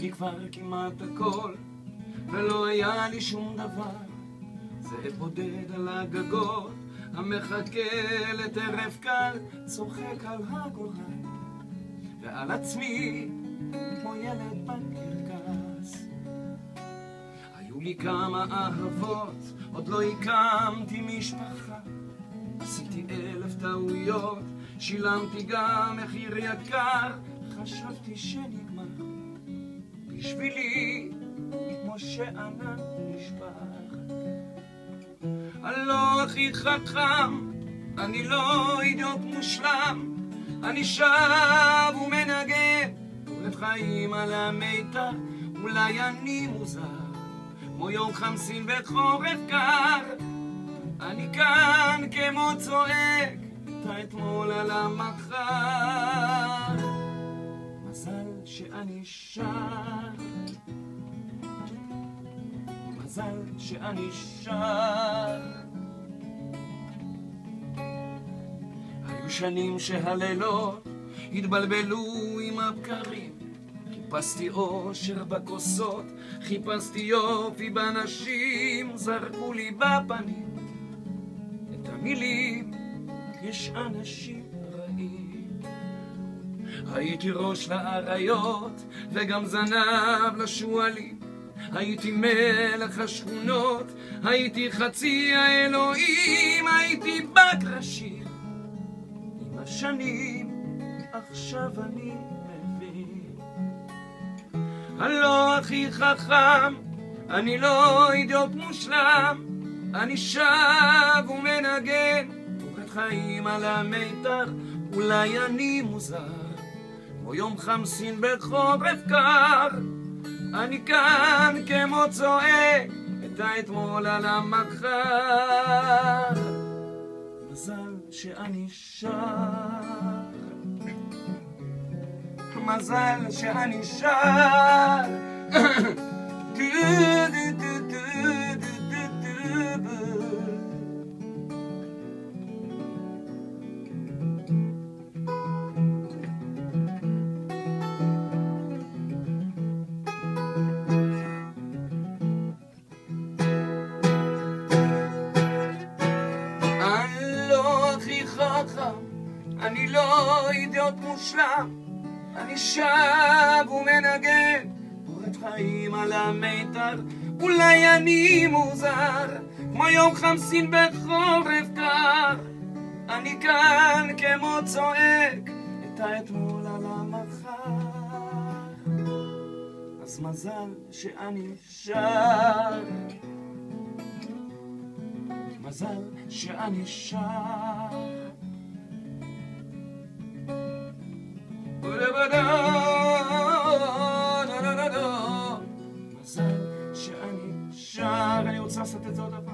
ניסיתי כבר כמעט הכל, ולא היה לי שום דבר. זה בודד על הגגות, המחכה לטרף קל, צוחק על הגורל, ועל עצמי כמו ילד בקרקס. היו לי כמה אהבות, עוד לא הקמתי משפחה. עשיתי 1000 טעויות, שילמתי גם מחיר יקר. חשבתי שנגמר, בשבילי כמו שענן נשבר. אני לא הכי חכם, אני לא אידיוט מושלם, אני שב ומנגן תורת חיים על המיתר. אולי אני מוזר כמו יום חמסין בחורף קר. אני כאן כמו צועק את האתמול על המחר. מזל שאני שר, מזל שאני שר. היו שנים שהלילות התבלבלו עם הבקרים. חיפשתי אושר בכוסות, חיפשתי יופי בנשים. זרקו לי בפנים את המילים, יש אנשים רעים. הייתי ראש לאריות וגם זנב לשועלים. הייתי מלך השכונות, הייתי חצי האלוהים. הייתי בקרשים עם השנים, עכשיו אני מבין. אני לא הכי חכם, אני לא אידיוט מושלם, אני שב ומנגן תורת חיים על המיתר. אולי אני מוזר כמו יום חמסין בחורף קר. אני כאן כמו צועק את האתמול על המחר. מזל שאני שר, מזל שאני שר. אני לא אידיוט מושלם, אני שב ומנגן תורת חיים על המיתר. אולי אני מוזר כמו יום חמסין בחורף קר. אני כאן כמו צועק את האתמול על המחר. אז מזל שאני שר, מזל שאני שר. מזל שאני שר. אני רוצה לעשות את זה עוד הפעם.